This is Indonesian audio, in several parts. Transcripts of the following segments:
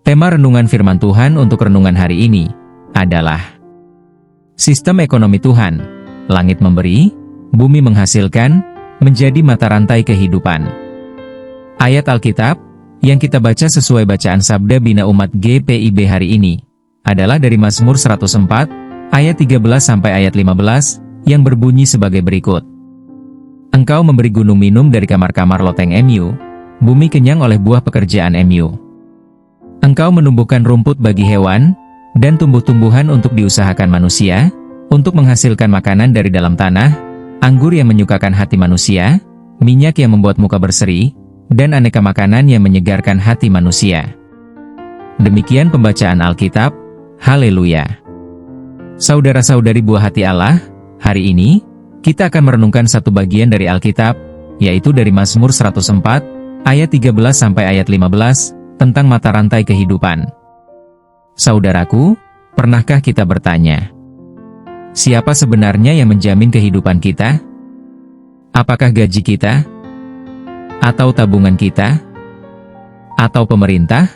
Tema renungan firman Tuhan untuk renungan hari ini adalah Sistem Ekonomi Tuhan. Langit memberi, bumi menghasilkan, menjadi mata rantai kehidupan. Ayat Alkitab yang kita baca sesuai bacaan Sabda Bina Umat GPIB hari ini adalah dari Mazmur 104 ayat 13 sampai ayat 15 yang berbunyi sebagai berikut. Engkau memberi gunung minum dari kamar-kamar loteng MU, bumi kenyang oleh buah pekerjaan MU. Engkau menumbuhkan rumput bagi hewan, dan tumbuh-tumbuhan untuk diusahakan manusia, untuk menghasilkan makanan dari dalam tanah, anggur yang menyukakan hati manusia, minyak yang membuat muka berseri, dan aneka makanan yang menyegarkan hati manusia. Demikian pembacaan Alkitab. Haleluya. Saudara-saudari buah hati Allah, hari ini, kita akan merenungkan satu bagian dari Alkitab, yaitu dari Mazmur 104, ayat 13 sampai ayat 15, tentang mata rantai kehidupan. Saudaraku, pernahkah kita bertanya, siapa sebenarnya yang menjamin kehidupan kita? Apakah gaji kita? Atau tabungan kita? Atau pemerintah?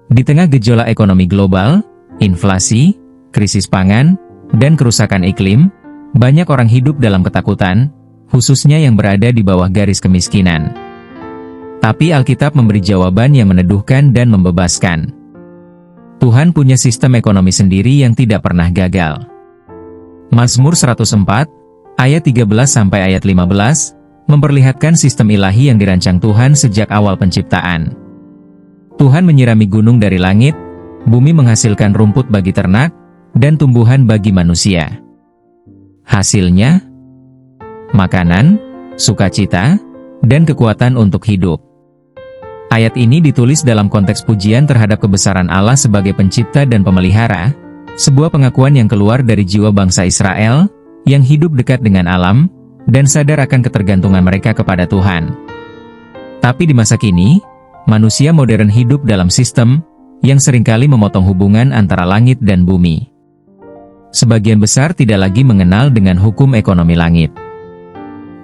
Di tengah gejolak ekonomi global, inflasi, krisis pangan, dan kerusakan iklim, banyak orang hidup dalam ketakutan, khususnya yang berada di bawah garis kemiskinan. Tapi Alkitab memberi jawaban yang meneduhkan dan membebaskan. Tuhan punya sistem ekonomi sendiri yang tidak pernah gagal. Mazmur 104, ayat 13 sampai ayat 15, memperlihatkan sistem ilahi yang dirancang Tuhan sejak awal penciptaan. Tuhan menyirami gunung dari langit, bumi menghasilkan rumput bagi ternak, dan tumbuhan bagi manusia. Hasilnya, makanan, sukacita, dan kekuatan untuk hidup. Ayat ini ditulis dalam konteks pujian terhadap kebesaran Allah sebagai pencipta dan pemelihara, sebuah pengakuan yang keluar dari jiwa bangsa Israel, yang hidup dekat dengan alam, dan sadar akan ketergantungan mereka kepada Tuhan. Tapi di masa kini, manusia modern hidup dalam sistem, yang seringkali memotong hubungan antara langit dan bumi. Sebagian besar tidak lagi mengenal dengan hukum ekonomi langit.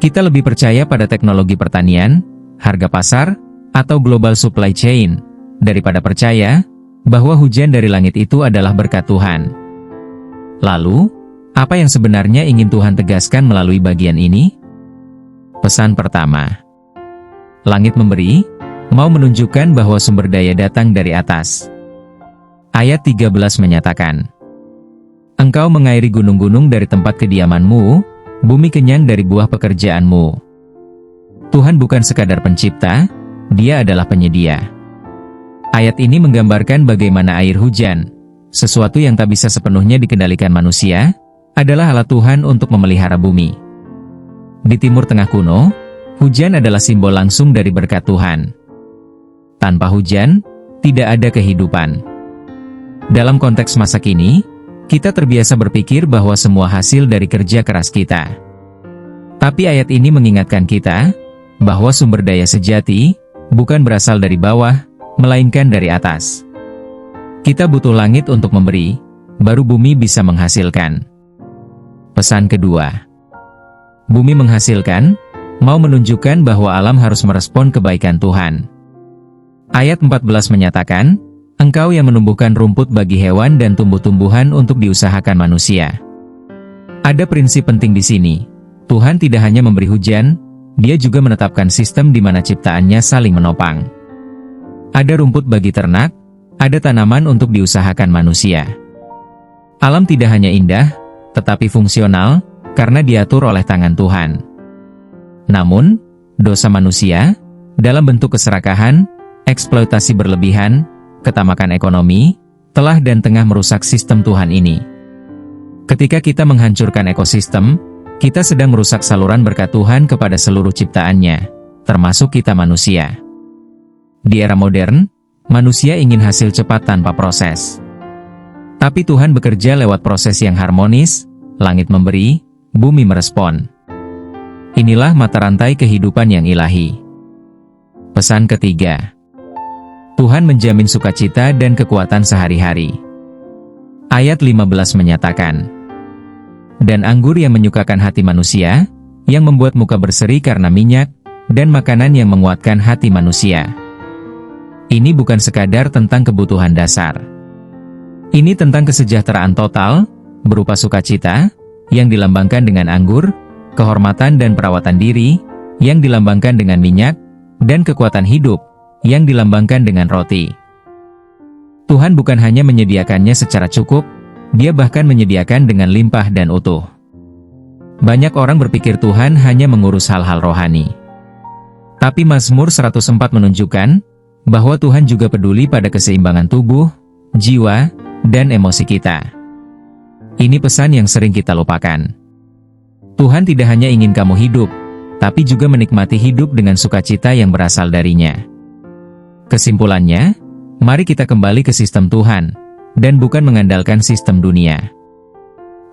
Kita lebih percaya pada teknologi pertanian, harga pasar, atau global supply chain, daripada percaya bahwa hujan dari langit itu adalah berkat Tuhan. Lalu, apa yang sebenarnya ingin Tuhan tegaskan melalui bagian ini? Pesan pertama, langit memberi, mau menunjukkan bahwa sumber daya datang dari atas. Ayat 13 menyatakan, engkau mengairi gunung-gunung dari tempat kediamanmu, bumi kenyang dari buah pekerjaanmu. Tuhan bukan sekadar pencipta, Dia adalah penyedia. Ayat ini menggambarkan bagaimana air hujan, sesuatu yang tak bisa sepenuhnya dikendalikan manusia, adalah alat Tuhan untuk memelihara bumi. Di Timur Tengah kuno, hujan adalah simbol langsung dari berkat Tuhan. Tanpa hujan, tidak ada kehidupan. Dalam konteks masa kini, kita terbiasa berpikir bahwa semua hasil dari kerja keras kita. Tapi ayat ini mengingatkan kita, bahwa sumber daya sejati, bukan berasal dari bawah, melainkan dari atas. Kita butuh langit untuk memberi, baru bumi bisa menghasilkan. Pesan kedua, bumi menghasilkan, mau menunjukkan bahwa alam harus merespon kebaikan Tuhan. Ayat 14 menyatakan, engkau yang menumbuhkan rumput bagi hewan dan tumbuh-tumbuhan untuk diusahakan manusia. Ada prinsip penting di sini, Tuhan tidak hanya memberi hujan, Dia juga menetapkan sistem di mana ciptaannya saling menopang. Ada rumput bagi ternak, ada tanaman untuk diusahakan manusia. Alam tidak hanya indah, tetapi fungsional, karena diatur oleh tangan Tuhan. Namun, dosa manusia, dalam bentuk keserakahan, eksploitasi berlebihan, ketamakan ekonomi, telah dan tengah merusak sistem Tuhan ini. Ketika kita menghancurkan ekosistem, kita sedang merusak saluran berkat Tuhan kepada seluruh ciptaannya, termasuk kita manusia. Di era modern, manusia ingin hasil cepat tanpa proses. Tapi Tuhan bekerja lewat proses yang harmonis, langit memberi, bumi merespon. Inilah mata rantai kehidupan yang ilahi. Pesan ketiga, Tuhan menjamin sukacita dan kekuatan sehari-hari. Ayat 15 menyatakan, dan anggur yang menyukakan hati manusia, yang membuat muka berseri karena minyak, dan makanan yang menguatkan hati manusia. Ini bukan sekadar tentang kebutuhan dasar. Ini tentang kesejahteraan total, berupa sukacita, yang dilambangkan dengan anggur, kehormatan dan perawatan diri, yang dilambangkan dengan minyak, dan kekuatan hidup, yang dilambangkan dengan roti. Tuhan bukan hanya menyediakannya secara cukup, Dia bahkan menyediakan dengan limpah dan utuh. Banyak orang berpikir Tuhan hanya mengurus hal-hal rohani. Tapi Mazmur 104 menunjukkan bahwa Tuhan juga peduli pada keseimbangan tubuh, jiwa, dan emosi kita. Ini pesan yang sering kita lupakan. Tuhan tidak hanya ingin kamu hidup, tapi juga menikmati hidup dengan sukacita yang berasal darinya. Kesimpulannya, mari kita kembali ke sistem Tuhan, dan bukan mengandalkan sistem dunia.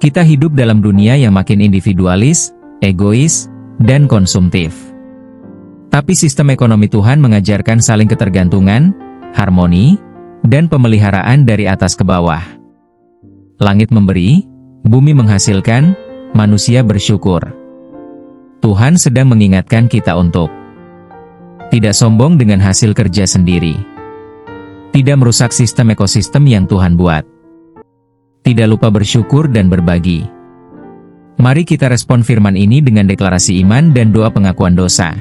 Kita hidup dalam dunia yang makin individualis, egois, dan konsumtif. Tapi sistem ekonomi Tuhan mengajarkan saling ketergantungan, harmoni, dan pemeliharaan dari atas ke bawah. Langit memberi, bumi menghasilkan, manusia bersyukur. Tuhan sedang mengingatkan kita untuk tidak sombong dengan hasil kerja sendiri. Tidak merusak sistem ekosistem yang Tuhan buat. Tidak lupa bersyukur dan berbagi. Mari kita respon firman ini dengan deklarasi iman dan doa pengakuan dosa.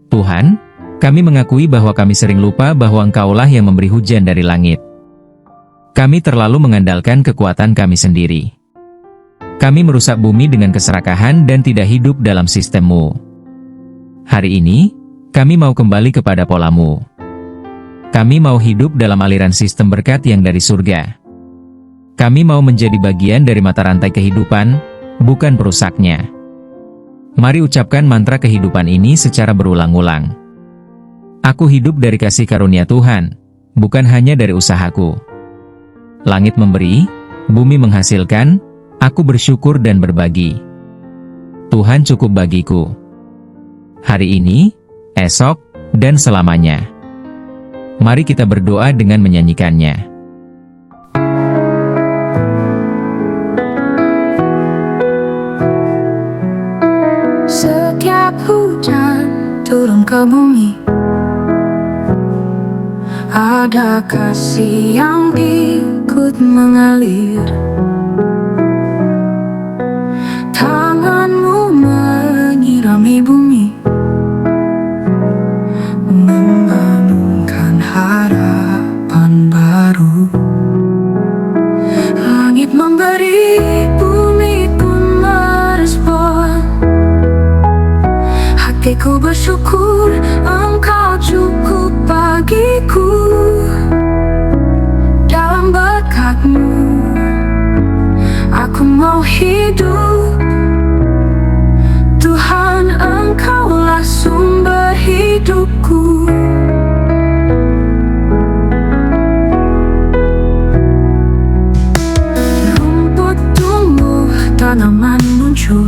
Tuhan, kami mengakui bahwa kami sering lupa bahwa Engkaulah yang memberi hujan dari langit. Kami terlalu mengandalkan kekuatan kami sendiri. Kami merusak bumi dengan keserakahan dan tidak hidup dalam sistem-Mu. Hari ini, kami mau kembali kepada pola-Mu. Kami mau hidup dalam aliran sistem berkat yang dari surga. Kami mau menjadi bagian dari mata rantai kehidupan, bukan perusaknya. Mari ucapkan mantra kehidupan ini secara berulang-ulang. Aku hidup dari kasih karunia Tuhan, bukan hanya dari usahaku. Langit memberi, bumi menghasilkan, aku bersyukur dan berbagi. Tuhan cukup bagiku. Hari ini, esok, dan selamanya. Mari kita berdoa dengan menyanyikannya. Setiap hujan turun ke bumi, ada kasih yang ikut mengalir. Tangan-Mu menyirami bumi, membangunkan harapan baru. Langit memberi, bumi pun merespon. Hatiku bersyukur, Engkau cukup bagiku. Dalam berkat-Mu, aku mau hidup. Tuhan, Engkaulah sumber hidupku. Rumput tumbuh, tanaman muncul,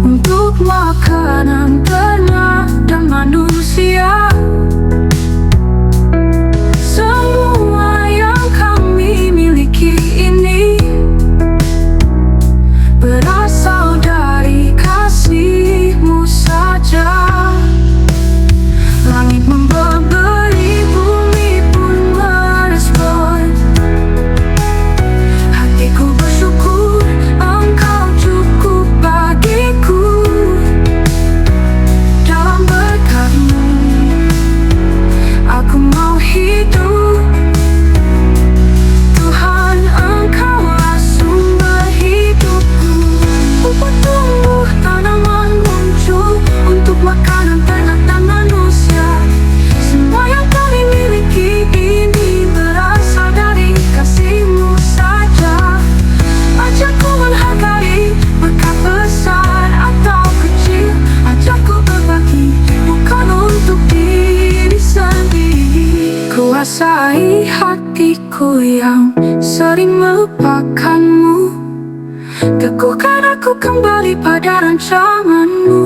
untuk makanan ternak dan manusia. Semua yang kami miliki ini berasal dari kasih-Mu saja. Langit memberi, bumi pun merespon. Hatiku bersyukur, Engkau cukup bagiku. Dalam berkat-Mu, aku mau hidup. Tuhan, Engkaulah sumber hidupku. Rumput tumbuh, tanaman muncul, untuk makanan ternak dan manusia. Semua yang kami miliki ini berasal dari kasih-Mu saja. Ajarku menghargai berkat besar atau kecil. Ajarku berbagi, bukan untuk diri sendiri. Kuasai hatiku yang sering melupakan-Mu. Teguhkan aku kembali pada rancangan-Mu.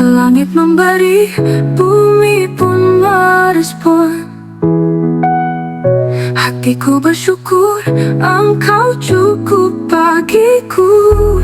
Langit memberi, bumi pun merespon. Hatiku bersyukur, Engkau cukup bagiku.